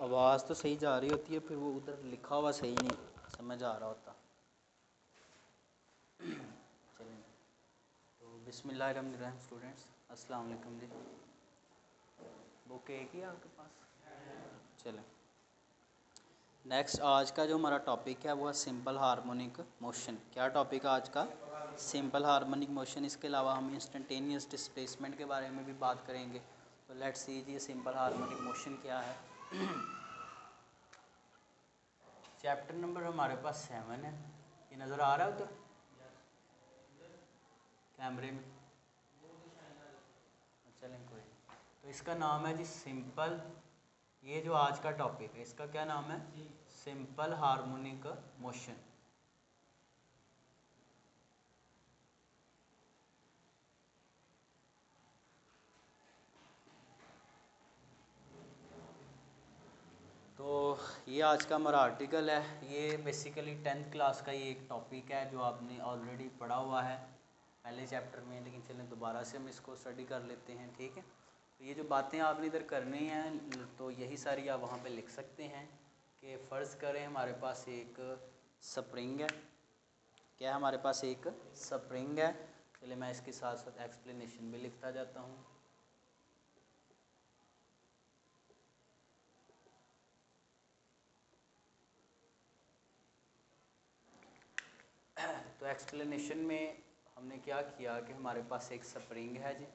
आवाज़ तो सही जा रही होती है, फिर वो उधर लिखा हुआ सही नहीं समझ आ रहा होता। चलें, तो बिस्मिल्लाहिर्रहमानिर्रहीम स्टूडेंट्स, अस्सलाम वालेकुम जी। बुक एक ही है आपके पास? चलें, नेक्स्ट आज का जो हमारा टॉपिक है वो है सिंपल हार्मोनिक मोशन। क्या टॉपिक है आज का? Simple harmonic motion. इसके अलावा हम इंस्टेंटेनियस डिस्प्लेसमेंट के बारे में भी बात करेंगे। तो लेट्स सी जी सिंपल हार्मोनिक मोशन क्या है। चैप्टर नंबर हमारे पास 7 है। ये नज़र आ रहा है उधर कैमरे में? चलें कोई, तो इसका नाम है जी सिंपल। ये जो आज का टॉपिक है इसका क्या नाम है? Simple harmonic motion. तो ये आज का हमारा आर्टिकल है। ये बेसिकली 10th क्लास का ये एक टॉपिक है जो आपने ऑलरेडी पढ़ा हुआ है पहले चैप्टर में, लेकिन चलें दोबारा से हम इसको स्टडी कर लेते हैं, ठीक है। तो ये जो बातें आपने इधर करनी हैं तो यही सारी आप वहाँ पे लिख सकते हैं कि फ़र्ज़ करें हमारे पास एक स्प्रिंग है। क्या है हमारे पास? एक स्प्रिंग है। चलिए मैं इसके साथ साथ एक्सप्लेनेशन भी लिखता जाता हूँ। तो एक्सप्लेनेशन में हमने क्या किया कि हमारे पास एक स्प्रिंग है जी।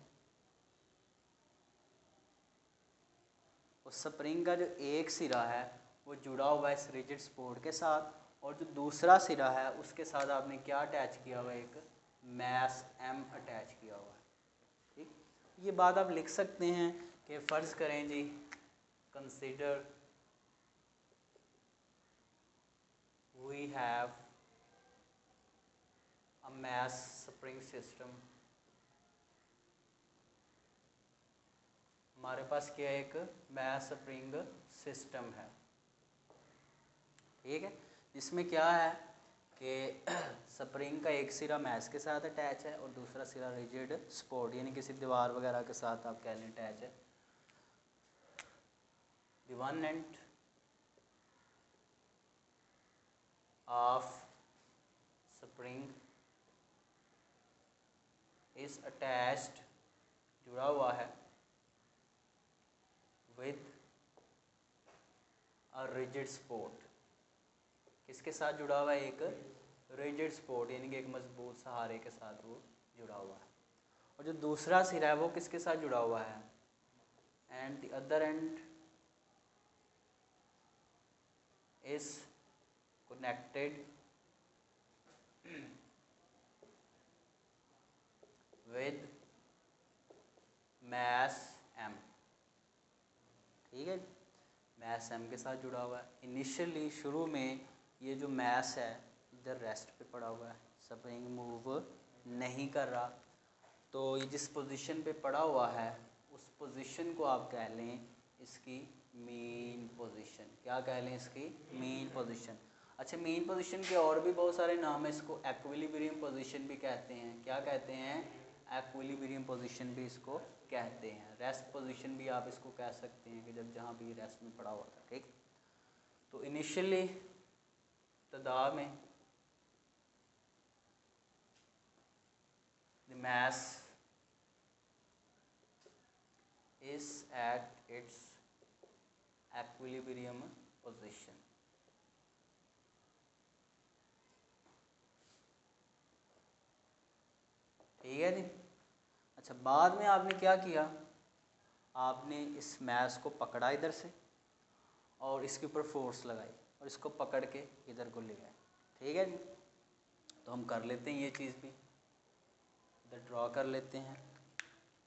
उस स्प्रिंग का जो एक सिरा है वो जुड़ा हुआ है इस रिजिड सपोर्ट के साथ, और जो दूसरा सिरा है उसके साथ आपने क्या अटैच किया हुआ है? एक मैस एम अटैच किया हुआ है, ठीक। ये बात आप लिख सकते हैं कि फ़र्ज़ करें जी, consider we have a mass spring system. हमारे पास क्या है? एक मैस स्प्रिंग सिस्टम है, ठीक है। इसमें क्या है कि स्प्रिंग का एक सिरा मैस के साथ अटैच है और दूसरा सिरा रिजिड सपोर्ट यानी किसी दीवार वगैरह के साथ आप कह लें अटैच है। The one end of spring is attached, जुड़ा हुआ है, विद अ रिजिड सपोर्ट। किसके साथ जुड़ा हुआ है? एक रिजिड सपोर्ट यानी कि एक मजबूत सहारे के साथ वो जुड़ा हुआ है। और जो दूसरा सिरा है वो किसके साथ जुड़ा हुआ है? And the other end is connected with mass M, ठीक है। मैस एम के साथ जुड़ा हुआ है। इनिशियली शुरू में ये जो मैस है इधर रेस्ट पे पड़ा हुआ है, स्प्रिंग मूव नहीं कर रहा। तो ये जिस पोजीशन पे पड़ा हुआ है उस पोजीशन को आप कह लें इसकी मेन पोजीशन। क्या कह लें? इसकी मेन पोजीशन। अच्छा, मेन पोजीशन के और भी बहुत सारे नाम है। इसको एक्विलिब्रियम पोजीशन भी कहते हैं। क्या कहते हैं? एक्विलिब्रियम पोजीशन भी इसको कहते हैं। रेस्ट पोजीशन भी आप इसको कह सकते हैं कि जब जहाँ भी रेस्ट में पड़ा हुआ था, ठीक। तो इनिशियली इब्तिदा में the mass is at its equilibrium position, ठीक है जी। अच्छा, बाद में आपने क्या किया? आपने इस मैस को पकड़ा इधर से और इसके ऊपर फोर्स लगाई और इसको पकड़ के इधर को ले आए, ठीक है जी। तो हम कर लेते हैं ये चीज़ भी, इधर ड्रॉ कर लेते हैं।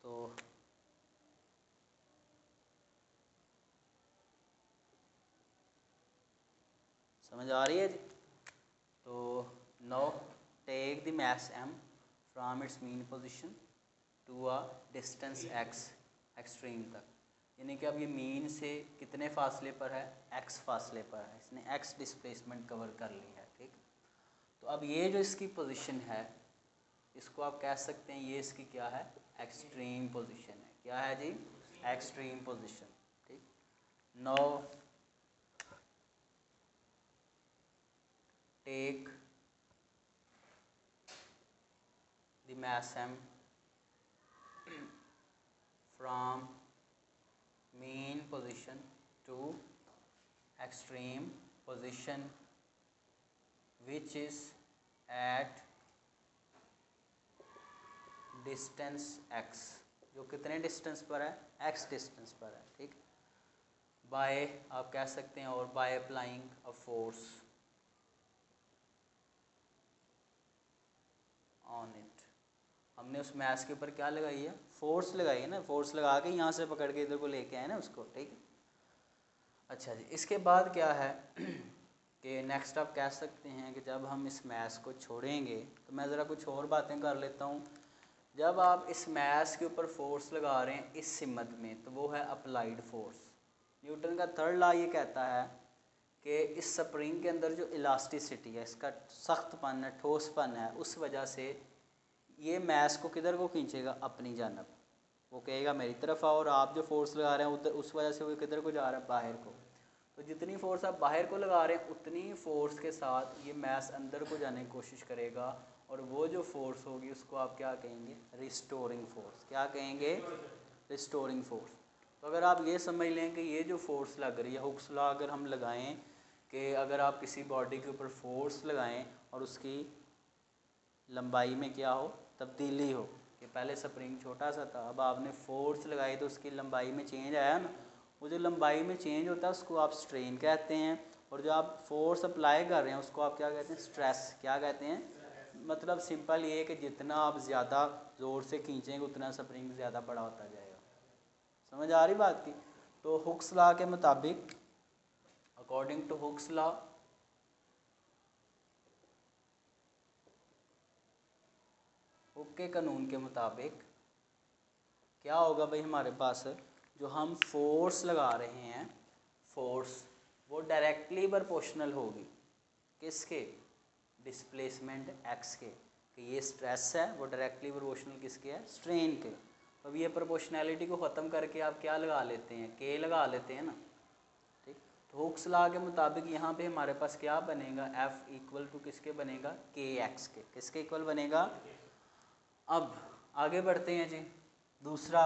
तो समझ आ रही है जी? तो now take the mass M from its mean position to a distance X extreme तक, यानी कि अब ये मीन से कितने फासले पर है? एक्स फासले पर है। इसने एक्स डिस्प्लेसमेंट कवर कर ली है, ठीक। तो अब ये जो इसकी पोजीशन है इसको आप कह सकते हैं ये इसकी क्या है? एक्सट्रीम पोजीशन है। क्या है जी? एक्सट्रीम पोजीशन, ठीक। Now take the mass m from mean position to extreme position which is at distance x, जो कितने डिस्टेंस पर है, x डिस्टेंस पर है, ठीक। बाय आप कह सकते हैं, और by applying a force on it, हमने उस मैस के ऊपर क्या लगाई है, फोर्स लगाई है ना, फोर्स लगा के यहाँ से पकड़ के इधर को लेके आए ना उसको, ठीक है। अच्छा जी, इसके बाद क्या है कि नेक्स्ट आप कह सकते हैं कि जब हम इस मैस को छोड़ेंगे, तो मैं ज़रा कुछ और बातें कर लेता हूँ। जब आप इस मैस के ऊपर फोर्स लगा रहे हैं इस सिमत में, तो वो है अप्लाइड फोर्स। न्यूटन का थर्ड लॉ ये कहता है कि इस स्प्रिंग के अंदर जो इलास्टिसिटी है, इसका सख्तपन है, ठोसपन है, उस वजह से ये मैस को किधर को खींचेगा, अपनी जानब। वो कहेगा मेरी तरफ आओ, और आप जो फोर्स लगा रहे हैं उधर, उस वजह से वो किधर को जा रहा है, बाहर को। तो जितनी फोर्स आप बाहर को लगा रहे हैं उतनी फोर्स के साथ ये मैस अंदर को जाने की कोशिश करेगा, और वो जो फोर्स होगी उसको आप क्या कहेंगे, रिस्टोरिंग फोर्स। क्या कहेंगे, रिस्टोरिंग फोर्स। तो अगर आप ये समझ लें कि ये जो फोर्स लग रही है, हुक्स लॉ अगर हम लगाएं कि अगर आप किसी बॉडी के ऊपर फोर्स लगाएं और उसकी लंबाई में क्या हो, तब्दीली हो, कि पहले स्प्रिंग छोटा सा था, अब आपने फोर्स लगाई तो उसकी लंबाई में चेंज आया ना, वो जो लंबाई में चेंज होता है उसको आप स्ट्रेन कहते हैं, और जो आप फोर्स अप्लाई कर रहे हैं उसको आप क्या कहते हैं, स्ट्रेस। क्या कहते हैं, मतलब सिंपल ये है कि जितना आप ज़्यादा ज़ोर से खींचेंगे उतना स्प्रिंग ज़्यादा बड़ा होता जाएगा। समझ आ रही बात की। तो हुक्स लॉ के मुताबिक, according to Hooke's law, Hooke के कानून के मुताबिक क्या होगा भाई, हमारे पास जो हम फोर्स लगा रहे हैं, फोर्स वो डायरेक्टली प्रोपोर्शनल होगी किसके, डिस्प्लेसमेंट एक्स के। कि ये स्ट्रेस है वो डायरेक्टली प्रोपोर्शनल किसके है, स्ट्रेन के। अब ये प्रोपोर्शनैलिटी को ख़त्म करके आप क्या लगा लेते हैं, के लगा लेते हैं ना, ठीक। तो हुक्स लॉ के मुताबिक यहाँ पे हमारे पास क्या बनेगा, एफ इक्वल टू किसके बनेगा, के एक्स के। किसके इक्वल बनेगा। अब आगे बढ़ते हैं जी। दूसरा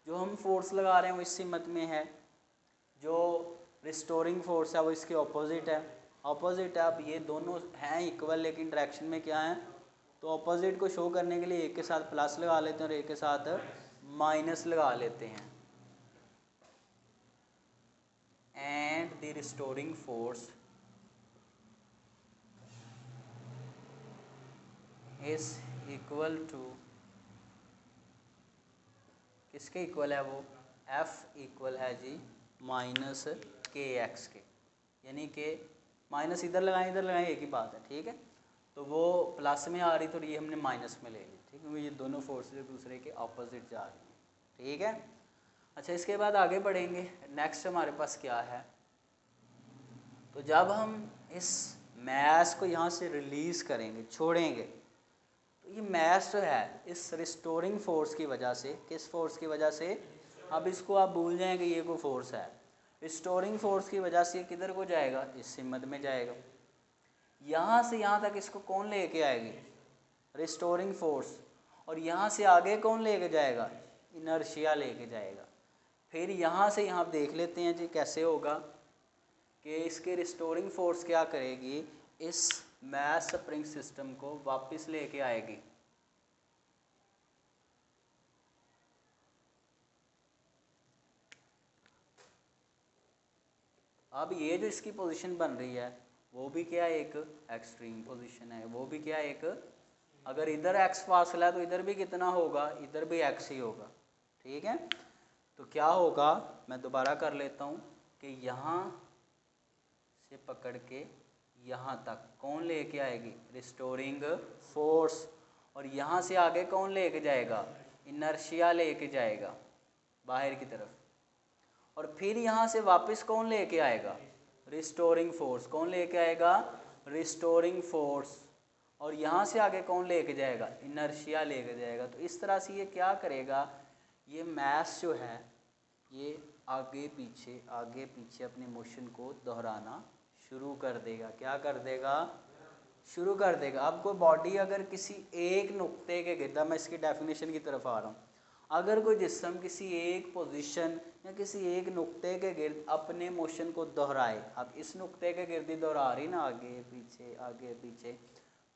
जो हम फोर्स लगा रहे हैं वो इस सिमत में है, जो रिस्टोरिंग फोर्स है वो इसके ऑपोजिट है। ऑपोजिट है, अब ये दोनों हैं इक्वल लेकिन डायरेक्शन में क्या है, तो ऑपोजिट को शो करने के लिए एक के साथ प्लस लगा लेते हैं और एक के साथ माइनस लगा लेते हैं। And the restoring force is equal to, किसके इक्वल है वो, एफ इक्वल है जी माइनस के एक्स के। यानी कि माइनस इधर लगाएं एक ही बात है, ठीक है। तो वो प्लस में आ रही तो ये हमने माइनस में ले ली, ठीक है, ये दोनों फोर्सेस एक दूसरे के ऑपोजिट जा रही हैं, ठीक है। अच्छा, इसके बाद आगे बढ़ेंगे। नेक्स्ट हमारे पास क्या है, तो जब हम इस मैस को यहाँ से रिलीज़ करेंगे, छोड़ेंगे, तो ये मैस जो है इस रिस्टोरिंग फोर्स की वजह से, किस फोर्स की वजह से, अब इसको आप भूल जाएं कि ये कोई फोर्स है, रिस्टोरिंग फोर्स की वजह से किधर को जाएगा, इस सिमत में जाएगा। यहाँ से यहाँ तक इसको कौन लेके आएगी, रिस्टोरिंग फोर्स, और यहाँ से आगे कौन लेके जाएगा, इनर्शिया लेके जाएगा। फिर यहाँ से यहाँ देख लेते हैं जी कैसे होगा, कि इसके रिस्टोरिंग फोर्स क्या करेगी, इस मैस स्प्रिंग सिस्टम को वापस लेके आएगी। अब ये जो इसकी पोजीशन बन रही है वो भी क्या एक एक्सट्रीम पोजीशन है, वो भी क्या एक, अगर इधर x फासला है तो इधर भी कितना होगा, इधर भी x ही होगा, ठीक है। तो क्या होगा, मैं दोबारा कर लेता हूँ कि यहाँ से पकड़ के यहाँ तक कौन लेके आएगी, रिस्टोरिंग फोर्स, और यहाँ से आगे कौन लेके जाएगा, इनर्शिया लेके जाएगा बाहर की तरफ, और फिर यहाँ से वापस कौन लेके आएगा, रिस्टोरिंग फोर्स। कौन लेके आएगा, रिस्टोरिंग फोर्स, और यहाँ से आगे कौन लेके जाएगा, इनर्शिया लेके जाएगा। तो इस तरह से ये क्या करेगा, ये मैस जो है ये आगे पीछे अपने मोशन को दोहराना शुरू कर देगा। क्या कर देगा? शुरू कर देगा। अब कोई बॉडी अगर किसी एक नुक्ते के गिर्द, मैं इसकी डेफिनेशन की तरफ आ रहा हूँ, अगर कोई जिस्म किसी एक पोजीशन या किसी एक नुक्ते के गिर्द अपने मोशन को दोहराए, अब इस नुक्ते के गिर्द ही दोहरा रही ना, आगे पीछे,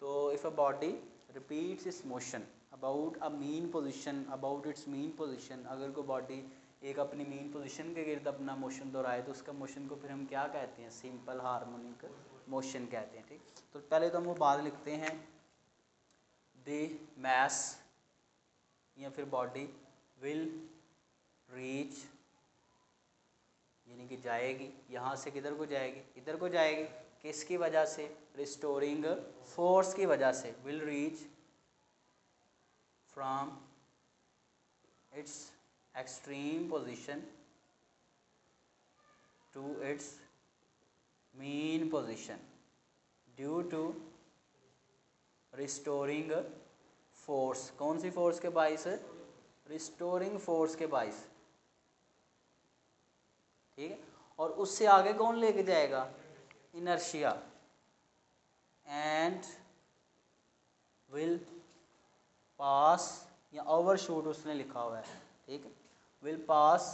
तो if a body repeats it's motion about a mean position, about its mean position, अगर कोई बॉडी एक अपनी मीन पोजीशन के गिर्द अपना मोशन दोहराए तो उसका मोशन को फिर हम क्या कहते हैं? सिंपल हार्मोनिक मोशन कहते हैं। ठीक, तो पहले तो हम वो बात लिखते हैं, द मास या फिर बॉडी विल रीच, यानी कि जाएगी, यहाँ से किधर को जाएगी? इधर को जाएगी। किसकी वजह से? रिस्टोरिंग फोर्स की वजह से। Will reach from its extreme position to its mean position due to restoring force. कौन सी फोर्स के बाइस? रिस्टोरिंग फोर्स के बाइस। ठीक है, और उससे आगे कौन लेके जाएगा? इनर्शिया। एंड विल पास, या ओवरशूट उसने लिखा हुआ है, ठीक है, will pass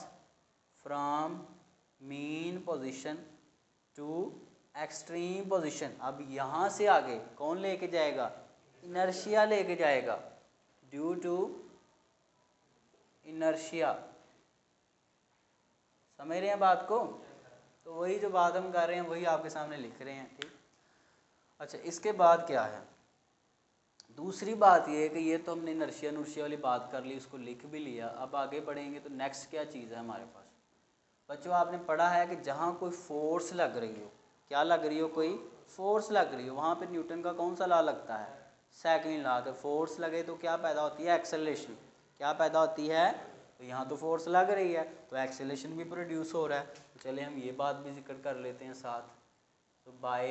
from mean position to extreme position. अब यहाँ से आगे कौन लेके जाएगा? इनर्शिया लेके जाएगा, ड्यू टू इनर्शिया। समझ रहे हैं बात को? तो वही जो बात हम कर रहे हैं वही आपके सामने लिख रहे हैं। ठीक, अच्छा, इसके बाद क्या है? दूसरी बात ये है कि ये तो हमने इनर्शिया नर्शिया वाली बात कर ली, उसको लिख भी लिया। अब आगे बढ़ेंगे तो नेक्स्ट क्या चीज़ है हमारे पास? बच्चों, आपने पढ़ा है कि जहाँ कोई फोर्स लग रही हो, क्या लग रही हो? कोई फोर्स लग रही हो, वहाँ पे न्यूटन का कौन सा लॉ लगता है? Second law. तो फोर्स लगे तो क्या पैदा होती है? एक्सेलरेशन। क्या पैदा होती है? तो यहाँ तो फोर्स लग रही है तो एक्सेलरेशन भी प्रोड्यूस हो रहा है। तो चले हम ये बात भी जिक्र कर लेते हैं साथ। तो by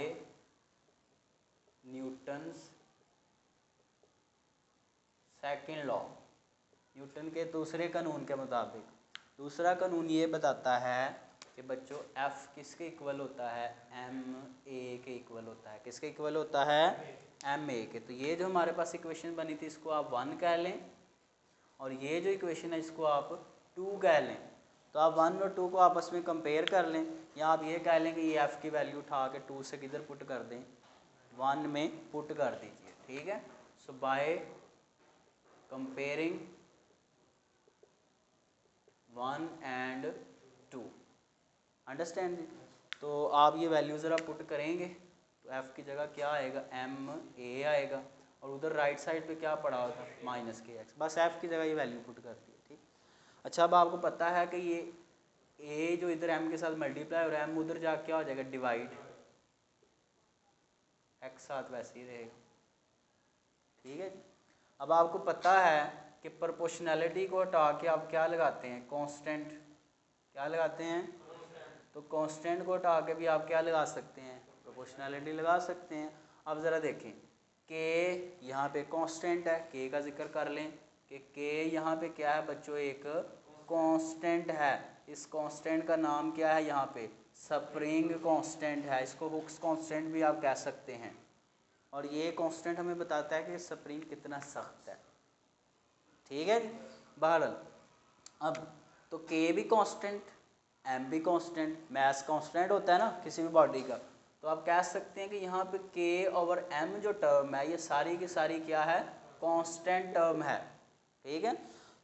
Newton's second law, Newton के दूसरे कानून के मुताबिक, दूसरा कानून ये बताता है कि बच्चों F किसके इक्वल होता है? ma के इक्वल होता है। किसके इक्वल होता है? ma के। तो ये जो हमारे पास इक्वेशन बनी थी इसको आप 1 कह लें, और ये जो इक्वेशन है इसको आप 2 कह लें। तो आप 1 और 2 को आपस में कंपेयर कर लें, या आप ये कह लें कि ये F की वैल्यू उठा के 2 से किधर पुट कर दें? 1 में पुट कर दीजिए। ठीक है, सो बाय कंपेयरिंग 1 and 2, अंडरस्टैंड जी? तो आप ये वैल्यू ज़रा पुट करेंगे तो F की जगह क्या आएगा? ma आएगा, और उधर राइट साइड पे क्या पड़ा होता है? -kx। बस F की जगह ये वैल्यू पुट कर दी। ठीक, अच्छा, अब आपको पता है कि ये a जो इधर m के साथ मल्टीप्लाई और m उधर जा क्या हो जाएगा? डिवाइड, x साथ वैसे ही रहेगा। ठीक है, अब आपको पता है कि प्रोपोर्शनैलिटी को हटा के आप क्या लगाते हैं? कांस्टेंट। क्या लगाते हैं? तो कांस्टेंट को हटा के भी आप क्या लगा सकते हैं? प्रोपोर्शनैलिटी लगा सकते हैं। अब ज़रा देखें, के यहाँ पे कांस्टेंट है, के का जिक्र कर लें कि के यहाँ पे क्या है बच्चों? एक कांस्टेंट है। इस कांस्टेंट का नाम क्या है? यहाँ पे स्प्रिंग कांस्टेंट है। इसको हुक्स कांस्टेंट भी आप कह सकते हैं। और ये कांस्टेंट हमें बताता है कि स्प्रिंग कितना सख्त है। ठीक है, बहरहाल अब तो के भी कांस्टेंट, एम भी कांस्टेंट, मास कांस्टेंट होता है ना किसी भी बॉडी का, तो आप कह सकते हैं कि यहाँ पे के ओवर एम जो टर्म है ये सारी की सारी क्या है? कांस्टेंट टर्म है। ठीक है,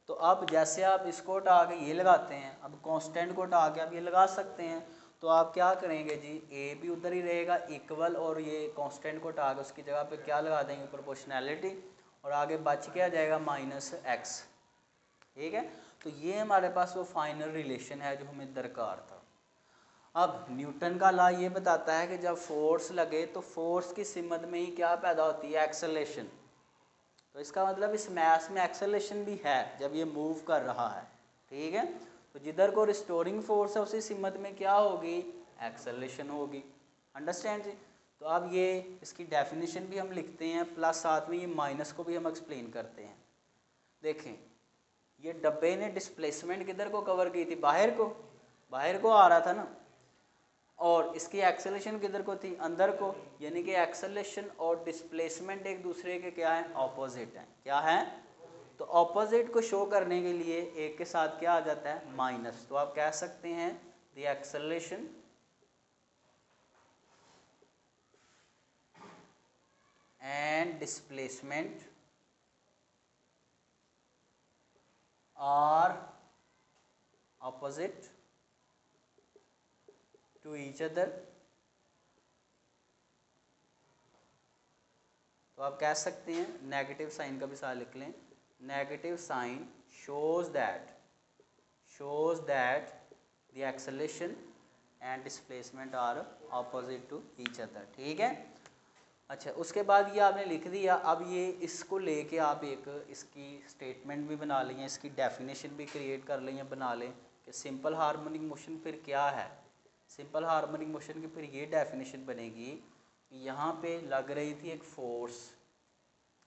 तो अब जैसे आप इसको हटा के ये लगाते हैं, अब कांस्टेंट को हटा के आप ये लगा सकते हैं, तो आप क्या करेंगे जी? ए भी उधर ही रहेगा इक्वल, और ये कांस्टेंट को हटा के उसकी जगह पे क्या लगा देंगे? प्रोपोर्शनैलिटी, और आगे बच क्या जाएगा? -x। ठीक है, तो ये हमारे पास वो फाइनल रिलेशन है जो हमें दरकार था। अब न्यूटन का लॉ ये बताता है कि जब फोर्स लगे तो फोर्स की सिमत में ही क्या पैदा होती है? एक्सेलरेशन। तो इसका मतलब इस मास में एक्सेलरेशन भी है जब ये मूव कर रहा है। ठीक है, तो जिधर को रिस्टोरिंग फोर्स है उसी सिमत में क्या होगी? एक्सेलरेशन होगी। अंडरस्टैंड जी? तो अब ये इसकी डेफिनेशन भी हम लिखते हैं, प्लस साथ में ये माइनस को भी हम एक्सप्लेन करते हैं। देखें, ये डब्बे ने डिस्प्लेसमेंट किधर को कवर की थी? बाहर को, बाहर को आ रहा था ना। और इसकी एक्सेलेरेशन किधर को थी, अंदर को, यानी कि एक्सेलेरेशन और डिस्प्लेसमेंट एक दूसरे के क्या है, ऑपोजिट हैं। क्या है, तो ऑपोजिट को शो करने के लिए एक के साथ क्या आ जाता है, माइनस। तो आप कह सकते हैं the acceleration and displacement are opposite to each other. तो आप कह सकते हैं, नेगेटिव साइन का भी साथ लिख लें, negative sign shows that the acceleration and displacement are opposite to each other। ठीक है। अच्छा, उसके बाद ये आपने लिख दिया। अब ये इसको लेके आप एक इसकी स्टेटमेंट भी बना लें, इसकी डेफिनेशन भी क्रिएट कर लें या बना लें कि सिंपल हार्मोनिक मोशन फिर क्या है। सिंपल हार्मोनिक मोशन की फिर ये डेफिनेशन बनेगी कि यहाँ पे लग रही थी एक फोर्स,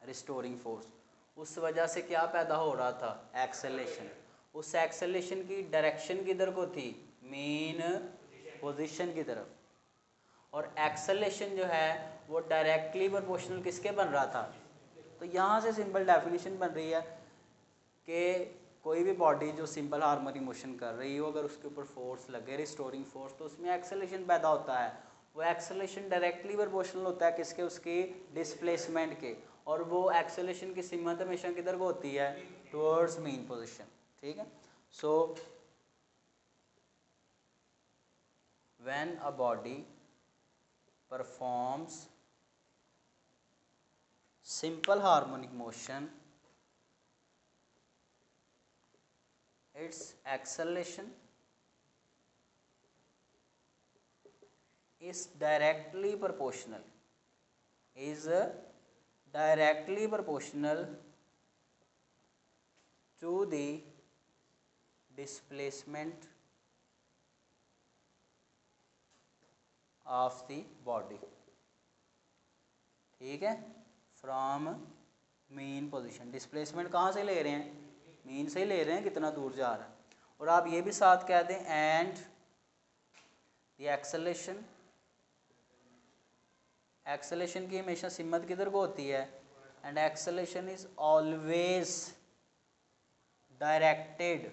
रिस्टोरिंग फोर्स, उस वजह से क्या पैदा हो रहा था, एक्सेलेरेशन। उस एक्सेलेरेशन की डायरेक्शन किधर को थी, मेन पोजीशन की तरफ। और एक्सेलेरेशन जो है वो डायरेक्टली प्रोपोर्शनल किसके बन रहा था। तो यहाँ से सिंपल डेफिनेशन बन रही है कि कोई भी बॉडी जो सिंपल हार्मोनिक मोशन कर रही हो, अगर उसके ऊपर फोर्स लगे, रिस्टोरिंग फोर्स, तो उसमें एक्सेलेरेशन पैदा होता है। वो एक्सेलेरेशन डायरेक्टली प्रोपोर्शनल होता है किसके, उसकी डिस्प्लेसमेंट के। और वो एक्सेलेरेशन की सिमत हमेशा किधर को होती है, टुवर्ड्स मीन पोजीशन। ठीक है। So when a body performs simple harmonic motion, its acceleration is directly proportional to the displacement of the body। ठीक है, फ्रॉम मीन पोजीशन। डिस्प्लेसमेंट कहाँ से ले रहे हैं, मीन से ही ले रहे हैं, कितना दूर जा रहा है। और आप ये भी साथ कह दें, एंड द एक्सेलेरेशन की हमेशा सिमत किधर को होती है, and acceleration is always directed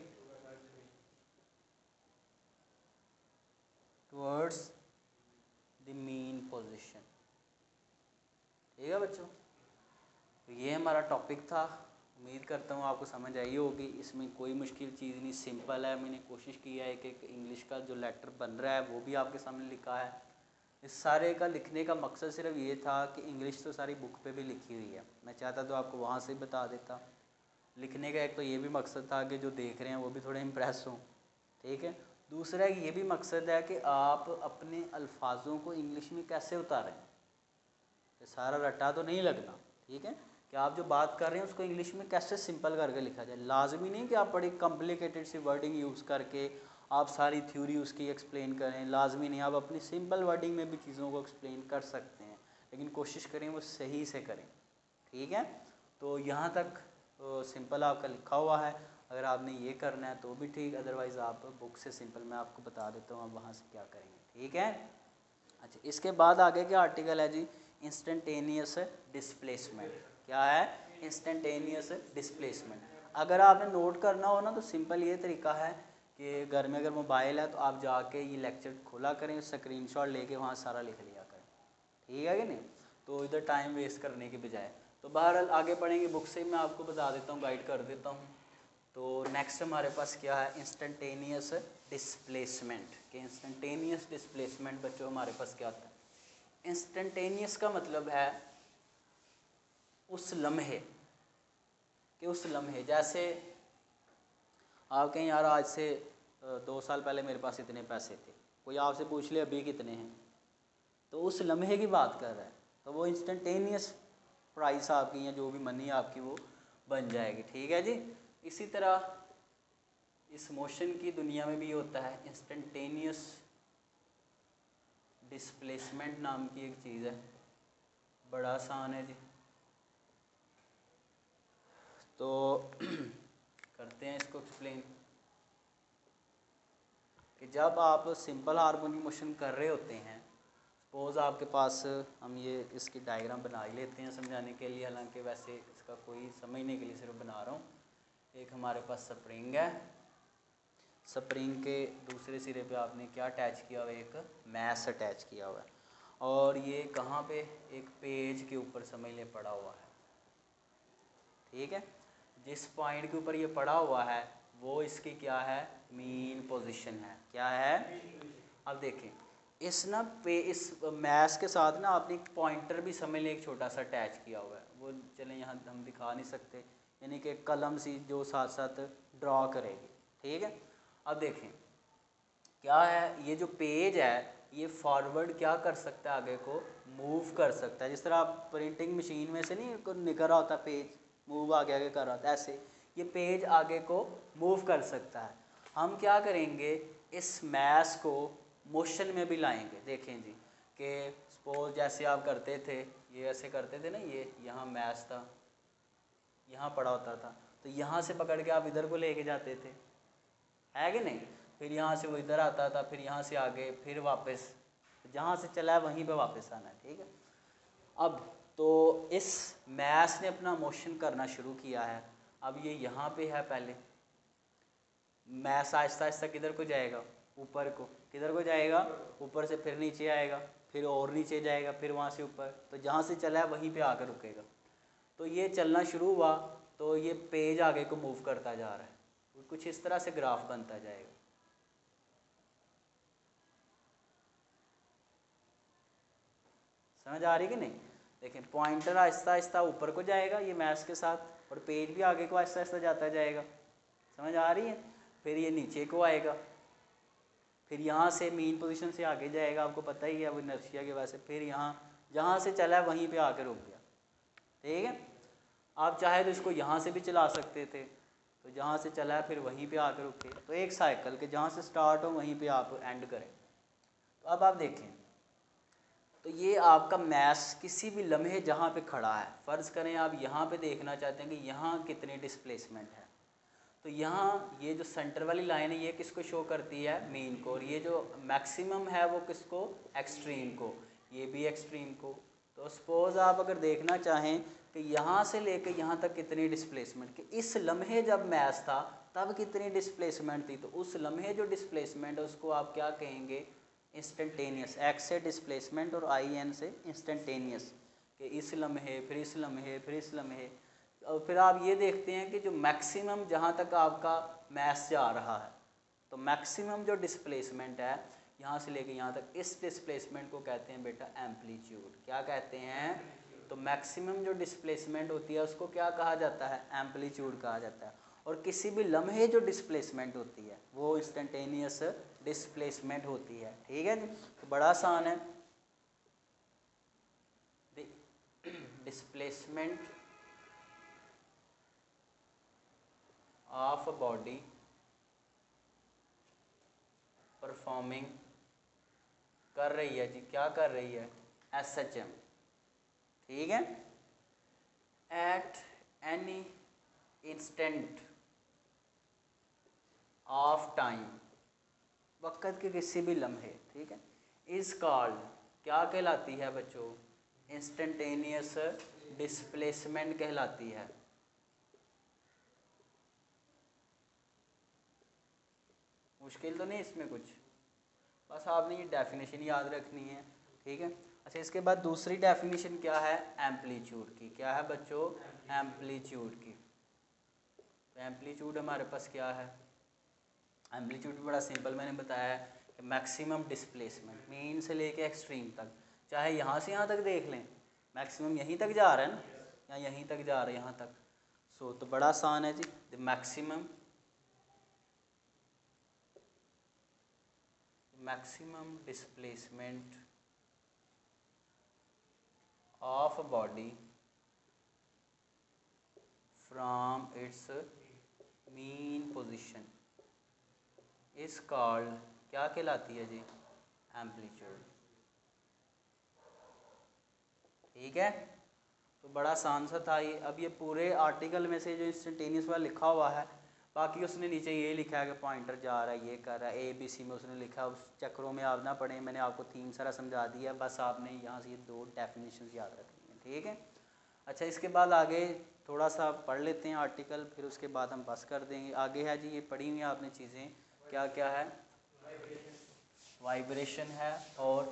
towards the mean position. ठीक है बच्चों, तो ये हमारा टॉपिक था। उम्मीद करता हूँ आपको समझ आई होगी। इसमें कोई मुश्किल चीज़ नहीं, सिंपल है। मैंने कोशिश की है कि इंग्लिश का जो लेटर बन रहा है वो भी आपके सामने लिखा है। इस सारे का लिखने का मकसद सिर्फ ये था कि इंग्लिश तो सारी बुक पे भी लिखी हुई है, मैं चाहता तो आपको वहाँ से बता देता। लिखने का एक तो ये भी मकसद था कि जो देख रहे हैं वो भी थोड़े इम्प्रेस हों। ठीक है। दूसरा ये भी मकसद है कि आप अपने अल्फाजों को इंग्लिश में कैसे उतारें, कि सारा रट्टा तो नहीं लगना। ठीक है, कि आप जो बात कर रहे हैं उसको इंग्लिश में कैसे सिंपल करके लिखा जाए। लाजमी नहीं कि आप बड़ी कॉम्प्लिकेटेड सी वर्डिंग यूज़ करके आप सारी थ्योरी उसकी एक्सप्लेन करें, लाजमी नहीं। आप अपनी सिंपल वर्डिंग में भी चीज़ों को एक्सप्लेन कर सकते हैं, लेकिन कोशिश करें वो सही से करें। ठीक है, तो यहाँ तक सिंपल आपका लिखा हुआ है। अगर आपने ये करना है तो भी ठीक, अदरवाइज़ आप बुक से सिंपल मैं आपको बता देता हूँ आप वहाँ से क्या करेंगे। ठीक है। अच्छा, इसके बाद आगे क्या आर्टिकल है जी, इंस्टेंटेनियस डिस्प्लेसमेंट। क्या है, इंस्टेंटेनियस डिस्प्लेसमेंट। अगर आपने नोट करना हो ना तो सिंपल ये तरीका है कि घर में अगर मोबाइल है तो आप जाके ये लेक्चर खोला करें, स्क्रीनशॉट लेके वहाँ सारा लिख लिया करें। ठीक है कि नहीं, तो इधर टाइम वेस्ट करने के बजाय। तो बहरहाल आगे पढ़ेंगे, बुक से मैं आपको बता देता हूँ, गाइड कर देता हूँ। तो नेक्स्ट हमारे पास क्या है, इंस्टेंटेनियस डिस्प्लेसमेंट। कि इंस्टेंटेनियस डिस्प्लेसमेंट बच्चों हमारे पास क्या होता है। इंस्टेंटेनियस का मतलब है उस लम्हे, कि उस लम्हे, जैसे आप कहें यार आज से 2 साल पहले मेरे पास इतने पैसे थे, कोई आपसे पूछ ले अभी कितने हैं, तो उस लम्हे की बात कर रहा है। तो वो इंस्टेंटेनियस प्राइस आपकी या जो भी मनी आपकी वो बन जाएगी। ठीक है जी। इसी तरह इस मोशन की दुनिया में भी होता है, इंस्टेंटेनियस डिस्प्लेसमेंट नाम की एक चीज़ है, बड़ा आसान है जी। तो करते हैं इसको एक्सप्लेन, कि कि जब आप सिंपल हार्मोनिक मोशन कर रहे होते हैं, सपोज़ आपके पास, हम ये इसकी डायग्राम बना ही लेते हैं समझाने के लिए, हालांकि वैसे इसका कोई समझने के लिए सिर्फ बना रहा हूँ। एक हमारे पास स्प्रिंग है, स्प्रिंग के दूसरे सिरे पे आपने क्या अटैच किया हुआ है, एक मैस अटैच किया हुआ है, और ये कहाँ पे, एक पेज के ऊपर समझ ले पड़ा हुआ है, ठीक है। जिस पॉइंट के ऊपर ये पड़ा हुआ है वो इसकी क्या है, मीन पोजीशन है। क्या है, अब देखें इस ना पे, इस मैस के साथ ना आपने एक पॉइंटर भी समझ लें एक छोटा सा अटैच किया हुआ है, वो चलें यहाँ हम दिखा नहीं सकते, यानी कि कलम सी जो साथ साथ ड्रॉ करेगी, ठीक है। अब देखें क्या है, ये जो पेज है ये फॉरवर्ड क्या कर सकता है, आगे को मूव कर सकता है। जिस तरह आप प्रिंटिंग मशीन में से नहीं निकल रहा होता पेज, मूव आगे आगे कर रहा था, ऐसे ये पेज आगे को मूव कर सकता है। हम क्या करेंगे, इस मैस को मोशन में भी लाएंगे। देखें जी कि सपोज जैसे आप करते थे, ये ऐसे करते थे ना, ये यहाँ मैस था, यहाँ पड़ा होता था, तो यहाँ से पकड़ के आप इधर को लेके जाते थे, है कि नहीं, फिर यहाँ से वो इधर आता था, फिर यहाँ से आगे, फिर वापस जहाँ से चला है वहीं पे वापस आना है, ठीक है। अब तो इस मैस ने अपना मोशन करना शुरू किया है। अब ये यहाँ पे है, पहले मैस आहिस्ता आहिस्ता किधर को जाएगा, ऊपर को, किधर को जाएगा, ऊपर से फिर नीचे आएगा, फिर और नीचे जाएगा, फिर वहाँ से ऊपर, तो जहाँ से चला है वहीं पे आकर रुकेगा। तो ये चलना शुरू हुआ तो ये पेज आगे को मूव करता जा रहा है, कुछ इस तरह से ग्राफ बनता जाएगा। समझ आ रही कि नहीं, देखें पॉइंटर आहिस्ता आहिस्ता ऊपर को जाएगा ये मैस के साथ, और पेज भी आगे को आहिस्ता आहिस्ता जाता जाएगा। समझ आ रही है, फिर ये नीचे को आएगा, फिर यहाँ से मीन पोजीशन से आगे जाएगा, आपको पता ही है वो इनर्शिया की वजह से, फिर यहाँ जहाँ से चला है वहीं पे आकर रुक गया, ठीक है। आप चाहे तो इसको यहाँ से भी चला सकते थे, तो जहाँ से चला है फिर वहीं पे आकर रुके, तो एक साइकिल के जहाँ से स्टार्ट हो वहीं पे आप एंड करें। तो अब आप देखें, तो ये आपका मैस किसी भी लम्हे जहाँ पे खड़ा है, फ़र्ज़ करें आप यहाँ पे देखना चाहते हैं कि यहाँ कितनी डिस्प्लेसमेंट है, तो यहाँ ये जो सेंटर वाली लाइन है ये किसको शो करती है, मीन को, और ये जो मैक्सिमम है वो किसको, एक्सट्रीम को, ये भी एक्सट्रीम को। तो सपोज़ आप अगर देखना चाहें कि यहाँ से लेके यहाँ तक कितनी डिस्प्लेसमेंट, कि इस लम्हे जब मैस था तब कितनी डिस्प्लेसमेंट थी, तो उस लम्हे जो डिस्प्लेसमेंट है उसको आप क्या कहेंगे, इंस्टेंटेनियस। एक्स से डिस्प्लेसमेंट और आई एन से इंस्टेंटेनियस, कि इस लम्हे, फिर इस लम्हे, फिर इस लम्हे। और फिर आप ये देखते हैं कि जो मैक्सिमम जहाँ तक आपका मैस जा रहा है, तो मैक्सिमम जो डिस्प्लेसमेंट है यहाँ से लेके यहाँ तक, इस डिस्प्लेसमेंट को कहते हैं बेटा एम्पलीट्यूड। क्या कहते हैं, तो मैक्सिमम जो डिस्प्लेसमेंट होती है उसको क्या कहा जाता है, एम्पलीट्यूड कहा जाता है। और किसी भी लम्हे जो डिस्प्लेसमेंट होती है वो इंस्टेंटेनियस डिस्प्लेसमेंट होती है, ठीक है। तो बड़ा आसान है, displacement of a body performing, कर रही है जी, क्या कर रही है, SHM, ठीक है, at any instant of time, वक़्त के किसी भी लम्हे, ठीक है, इज कॉल्ड, क्या कहलाती है बच्चों, इंस्टेंटेनियस डिस्प्लेसमेंट कहलाती है। मुश्किल तो नहीं इसमें कुछ, बस आपने ये डेफिनेशन याद रखनी है, ठीक है। अच्छा, इसके बाद दूसरी डेफिनेशन क्या है, एम्पलीट्यूड की। क्या है बच्चों, एम्पलीट्यूड की। तो एम्पलीट्यूड हमारे पास क्या है, एम्पलीट्यूड भी बड़ा सिंपल मैंने बताया है कि मैक्सिमम डिस्प्लेसमेंट, मीन से लेके एक्सट्रीम तक, चाहे यहाँ से यहाँ तक देख लें, मैक्सिमम यहीं तक जा रहा है ना, या यहीं तक जा रहा है, यहाँ तक। सो तो बड़ा आसान है जी, the maximum displacement of a body from its mean position is called, क्या कहलाती है जी, एम्पलीट्यूड, ठीक है। तो बड़ा आसान सा था ये। अब ये पूरे आर्टिकल में से जो इंस्टेंटेनियस वाला लिखा हुआ है बाकी उसने नीचे ये लिखा है कि पॉइंटर जा रहा है, ये कर रहा है, ABC में उसने लिखा, उस चक्रों में आप ना पढ़ें, मैंने आपको थीम सारा समझा दिया, बस आपने यहाँ से ये 2 डेफिनेशन याद रखनी है, ठीक है। अच्छा, इसके बाद आगे थोड़ा सा पढ़ लेते हैं आर्टिकल, फिर उसके बाद हम बस कर देंगे। आगे है जी, ये पढ़ी हुई आपने चीज़ें, क्या क्या है, वाइब्रेशन है, और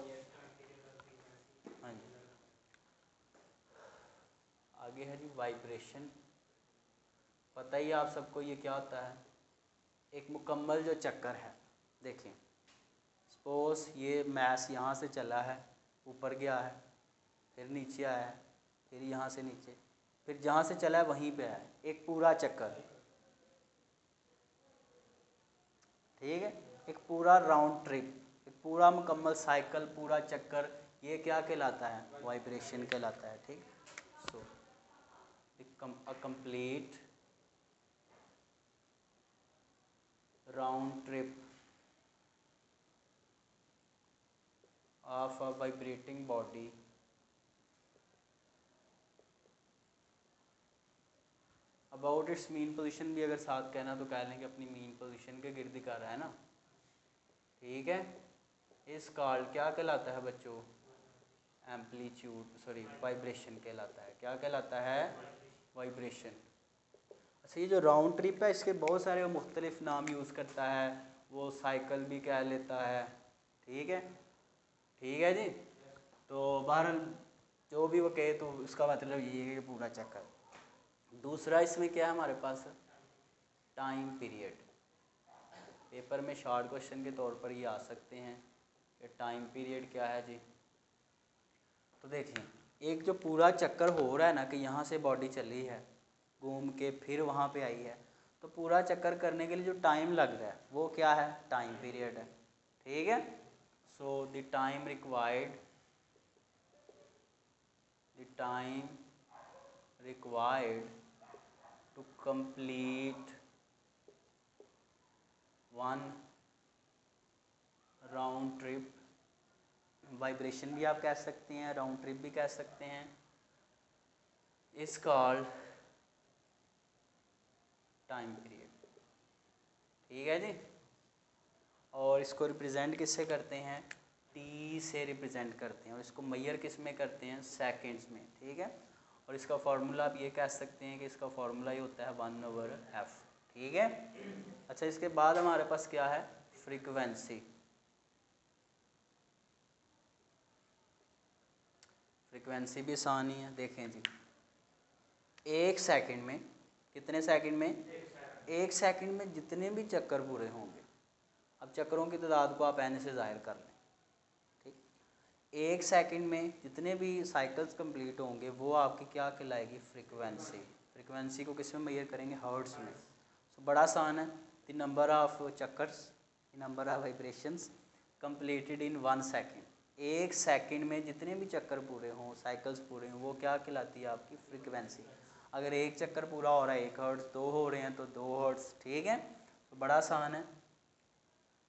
हाँ जी आगे है जी वाइब्रेशन। पता ही आप सबको ये क्या होता है, एक मुकम्मल जो चक्कर है। देखें, सपोज ये मैस यहाँ से चला है, ऊपर गया है, फिर नीचे आया है, फिर यहाँ से नीचे, फिर जहाँ से चला है वहीं पे है, एक पूरा चक्कर, ठीक है, एक पूरा राउंड ट्रिप, एक पूरा मुकम्मल साइकिल, पूरा चक्कर, ये क्या कहलाता है, वाइब्रेशन कहलाता है, ठीक। So a complete round trip of a vibrating body about its mean position, भी अगर साथ कहना तो कह लेंगे अपनी मीन पोजीशन के गिर्द कर रहा है ना, ठीक है। इस कॉल्ड क्या कहलाता है बच्चों, एम्पलीट्यूड, सॉरी वाइब्रेशन कहलाता है, क्या कहलाता है, वाइब्रेशन। अच्छा, ये जो राउंड ट्रिप है इसके बहुत सारे मुख्तलिफ नाम यूज़ करता है, वो साइकिल भी कह लेता है, ठीक है, ठीक है जी। तो बहरहाल जो भी वो कहे तो उसका मतलब ये है कि पूरा चक्कर। दूसरा इसमें क्या है हमारे पास, टाइम पीरियड। पेपर में शॉर्ट क्वेश्चन के तौर पर ये आ सकते हैं कि टाइम पीरियड क्या है जी। तो देखें, एक जो पूरा चक्कर हो रहा है ना, कि यहाँ से बॉडी चली है, घूम के फिर वहाँ पे आई है, तो पूरा चक्कर करने के लिए जो टाइम लग रहा है वो क्या है, टाइम पीरियड है, ठीक है। So the time required, the time required to complete one round trip, vibration भी आप कह सकते हैं, राउंड ट्रिप भी कह सकते हैं, इज कॉल्ड टाइम पीरियड, ठीक है जी। और इसको रिप्रेजेंट किससे करते हैं, टी से रिप्रेजेंट करते हैं, और इसको मैयर किस में करते हैं, सेकेंड्स में, ठीक है। और इसका फार्मूला आप ये कह सकते हैं कि इसका फार्मूला ये होता है 1/f, ठीक है। अच्छा, इसके बाद हमारे पास क्या है, फ्रीक्वेंसी। फ्रीक्वेंसी भी आसान ही है, देखें जी, एक सेकंड में, कितने सेकंड में, एक सेकंड में जितने भी चक्कर पूरे होंगे, अब चक्करों की तादाद को आप n से ज़ाहिर कर लें, ठीक। एक सेकंड में जितने भी साइकिल्स कंप्लीट होंगे वो आपकी क्या कहलाएगी, फ्रीक्वेंसी। फ्रीक्वेंसी को किस में मेजर करेंगे, हर्ट्स में। तो बड़ा आसान है, द नंबर ऑफ चक्कर्स, the number of vibrations completed in 1 second. एक सेकंड में जितने भी चक्कर पूरे हों, साइकिल्स पूरे हों, वो क्या कहलाती है, आपकी फ्रीक्वेंसी। अगर एक चक्कर पूरा हो रहा है 1 हर्ट्स, 2 हो रहे हैं तो 2 हर्ट्स, ठीक है। तो बड़ा आसान है,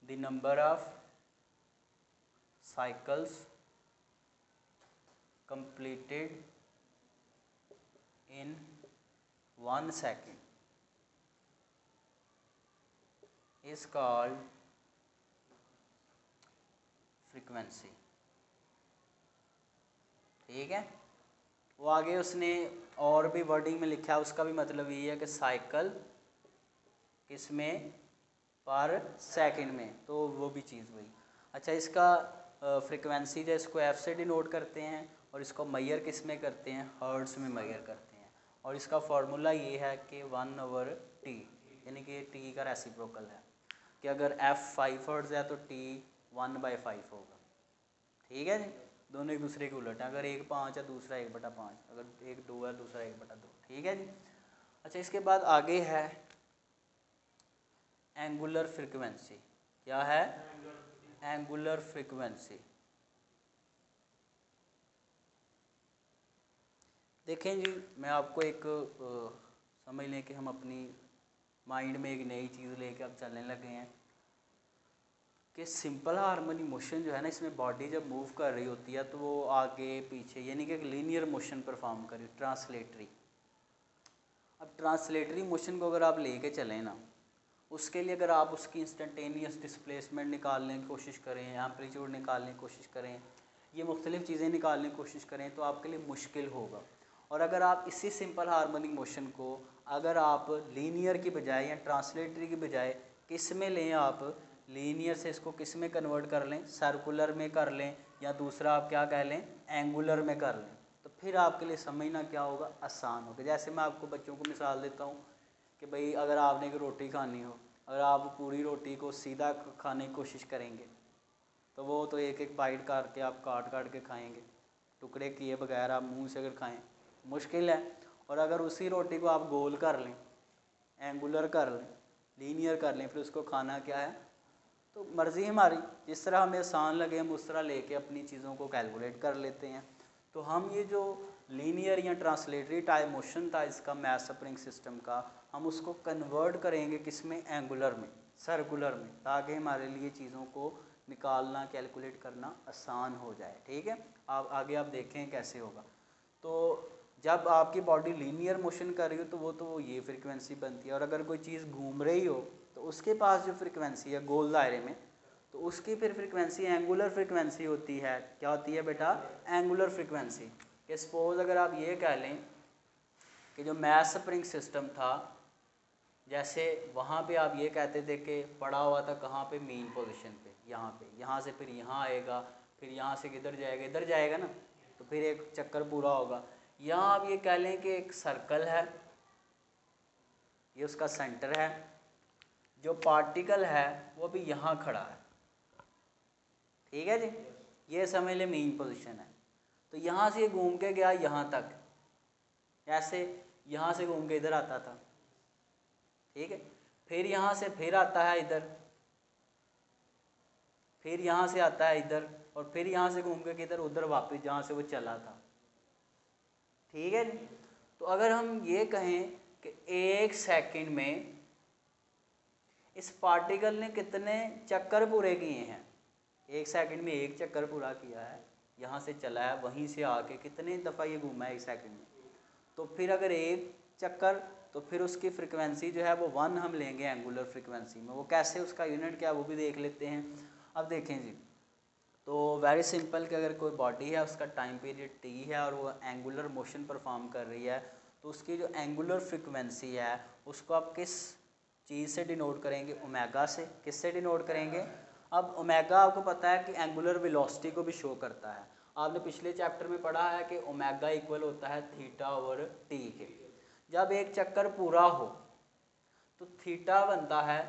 the number of cycles completed in 1 second is called frequency, ठीक है। वो आगे उसने और भी वर्डिंग में लिखा है, उसका भी मतलब ये है कि साइकिल किसमें, पर सेकंड में, तो वो भी चीज़ वही। अच्छा, इसका फ्रीक्वेंसी जो इसको एफ से डिनोट करते हैं, और इसको मैयर किस में करते हैं, हर्ट्स में मैयर करते हैं, और इसका फार्मूला ये है कि 1/t, यानी कि टी का रेसिप्रोकल है, कि अगर f 5 हर्ट्स है तो t 1/5 होगा, ठीक है जी। दोनों एक दूसरे के उलट है, अगर एक 5 है दूसरा 1/5, अगर एक 2 है दूसरा 1/2, ठीक है जी। अच्छा, इसके बाद आगे है एंगुलर फ्रीक्वेंसी। क्या है, एंगुलर फ्रीक्वेंसी। देखें जी, मैं आपको एक समझ लें कि हम अपनी माइंड में एक नई चीज़ लेके अब चलने लगे हैं कि सिंपल हार्मोनी मोशन जो है ना, इसमें बॉडी जब मूव कर रही होती है तो वो आगे पीछे, यानी कि एक लीनियर मोशन परफॉर्म करी, ट्रांसलेटरी। अब ट्रांसलेटरी मोशन को अगर आप लेके चलें ना, उसके लिए अगर आप उसकी इंस्टेंटेनियस डिस्प्लेसमेंट निकालने की कोशिश करें, एम्पलीट्यूड निकालने की कोशिश करें, ये मुख्तलिफ़ चीज़ें निकालने की कोशिश करें तो आपके लिए मुश्किल होगा। और अगर आप इसी सिंपल हार्मोनिक मोशन को अगर आप लीनियर की बजाय या ट्रांसलेटरी की बजाय किस में लें, आप लीनियर से इसको किस में कन्वर्ट कर लें, सर्कुलर में कर लें, या दूसरा आप क्या कह लें एंगुलर में कर लें, तो फिर आपके लिए समझना क्या होगा, आसान होगा। जैसे मैं आपको बच्चों को मिसाल देता हूँ कि भाई अगर आपने एक रोटी खानी हो, अगर आप पूरी रोटी को सीधा खाने की कोशिश करेंगे तो वो तो एक एक बाइट करके आप काट काट के खाएंगे, टुकड़े किए बगैर आप मुंह से अगर खाएं मुश्किल है। और अगर उसी रोटी को आप गोल कर लें, एंगुलर कर लें, लीनियर कर लें, फिर उसको खाना क्या है, तो मर्ज़ी हमारी, जिस तरह हमें आसान लगे हम उस तरह लेके अपनी चीज़ों को कैलकुलेट कर लेते हैं। तो हम ये जो लीनियर या ट्रांसलेटरी टाइप मोशन था इसका मैथ स्प्रिंग सिस्टम का, हम उसको कन्वर्ट करेंगे किस में, एंगुलर में, सर्कुलर में, ताकि हमारे लिए चीज़ों को निकालना कैलकुलेट करना आसान हो जाए। ठीक है, आप आगे आप देखें कैसे होगा। तो जब आपकी बॉडी लीनियर मोशन कर रही हो तो वो ये फ्रीक्वेंसी बनती है, और अगर कोई चीज़ घूम रही हो तो उसके पास जो फ्रीक्वेंसी है गोल दायरे में, तो उसकी फिर फ्रीक्वेंसी एंगुलर फ्रीक्वेंसी होती है। क्या होती है बेटा, एंगुलर फ्रीक्वेंसी। कि सपोज अगर आप ये कह लें कि जो मैथ स्प्रिंग सिस्टम था, जैसे वहाँ पे आप ये कहते थे कि पड़ा हुआ था कहाँ पे, मेन पोजीशन पे, यहाँ से फिर यहाँ आएगा, फिर यहाँ से किधर जाएगा, इधर जाएगा ना, तो फिर एक चक्कर पूरा होगा। यहाँ आप ये कह लें कि एक सर्कल है, ये उसका सेंटर है, जो पार्टिकल है वो भी यहाँ खड़ा है। ठीक है जी, ये समझ ले मेन पोजीशन है। तो यहाँ से ये घूम के गया यहाँ तक, ऐसे यहाँ से घूम के इधर आता था। ठीक है, फिर यहाँ से फिर आता है इधर, फिर यहाँ से आता है इधर, और फिर यहाँ से घूम के किधर, उधर वापस जहाँ से वो चला था। ठीक है जी, तो अगर हम ये कहें कि एक सेकंड में इस पार्टिकल ने कितने चक्कर पूरे किए हैं, एक सेकंड में एक चक्कर पूरा किया है, यहाँ से चला है, वहीं से आके कितने दफ़ा ये घूमा है एक सेकंड में, तो फिर अगर एक चक्कर, तो फिर उसकी फ्रिक्वेंसी जो है वो 1 हम लेंगे एंगुलर फ्रिक्वेंसी में। वो कैसे, उसका यूनिट क्या है वो भी देख लेते हैं। अब देखें जी, तो वेरी सिंपल कि अगर कोई बॉडी है उसका टाइम पीरियड t है और वो एंगुलर मोशन परफॉर्म कर रही है, तो उसकी जो एंगुलर फ्रिक्वेंसी है उसको आप किस चीज़ से डिनोट करेंगे, ओमेगा से। किससे डिनोट करेंगे, अब ओमेगा आपको पता है कि एंगुलर वेलोसिटी को भी शो करता है। आपने पिछले चैप्टर में पढ़ा है कि ओमेगा इक्वल होता है थीटा ओवर टी के। जब एक चक्कर पूरा हो तो थीटा बनता है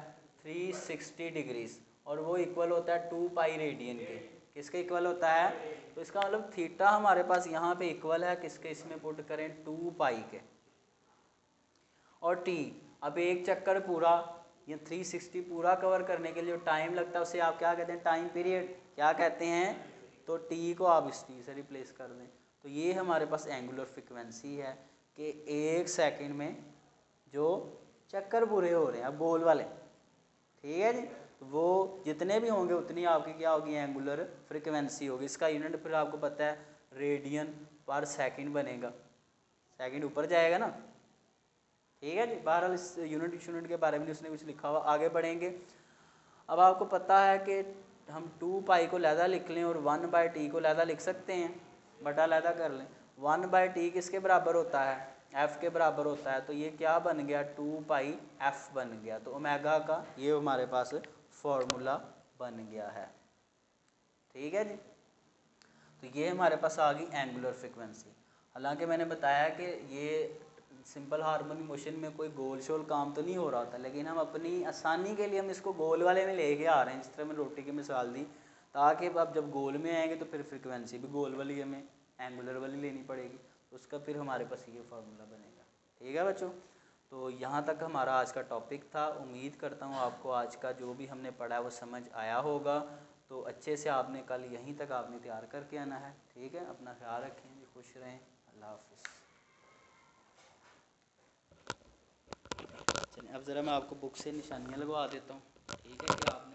360 डिग्रीज, और वो इक्वल होता है 2 पाई रेडियन के। किसके इक्वल होता है, तो इसका मतलब थीटा हमारे पास यहाँ पे इक्वल है किसके, इसमें पुट करें 2 पाई के, और टी, अब एक चक्कर पूरा ये 360 पूरा कवर करने के लिए जो टाइम लगता है उसे आप क्या कहते हैं, टाइम पीरियड। क्या कहते हैं, तो टी को आप इस टी से रिप्लेस कर दें। तो ये हमारे पास एंगुलर फ्रिक्वेंसी है कि एक सेकंड में जो चक्कर पूरे हो रहे हैं, अब गोल वाले। ठीक है जी, तो वो जितने भी होंगे उतनी आपकी क्या होगी, एंगुलर फ्रिक्वेंसी होगी। इसका यूनिट फिर आपको पता है रेडियन पर सेकंड बनेगा, सेकंड ऊपर जाएगा ना। ठीक है जी, बहरहाल इस यूनिट के बारे में उसने कुछ लिखा हुआ, आगे बढ़ेंगे। अब आपको पता है कि हम 2 पाई को लहदा लिख लें और 1 बाई टी को लहदा लिख सकते हैं, बटा लहदा कर लें। 1 बाई टी किसके बराबर होता है, एफ़ के बराबर होता है, तो ये क्या बन गया, 2 पाई एफ़ बन गया। तो ओमेगा का ये हमारे पास फॉर्मूला बन गया है। ठीक है जी, तो ये हमारे पास आ गई एंगुलर फ्रिक्वेंसी। हालांकि मैंने बताया कि ये सिंपल हार्मोनिक मोशन में कोई गोल शोल काम तो नहीं हो रहा था, लेकिन हम अपनी आसानी के लिए हम इसको गोल वाले में लेके आ रहे हैं, जिस तरह मैंने रोटी की मिसाल दी, ताकि अब जब गोल में आएंगे तो फिर फ्रिक्वेंसी भी गोल वाली हमें एंगुलर वाली लेनी पड़ेगी, तो उसका फिर हमारे पास ये फार्मूला बनेगा। ठीक है बच्चों, तो यहाँ तक हमारा आज का टॉपिक था। उम्मीद करता हूँ आपको आज का जो भी हमने पढ़ा वो समझ आया होगा। तो अच्छे से आपने कल यहीं तक आपने तैयार करके आना है। ठीक है, अपना ख्याल रखें जी, खुश रहें, अल्लाह हाफिज़। चलिए अब ज़रा मैं आपको बुक से निशानियाँ लगवा देता हूँ। ठीक है कि आप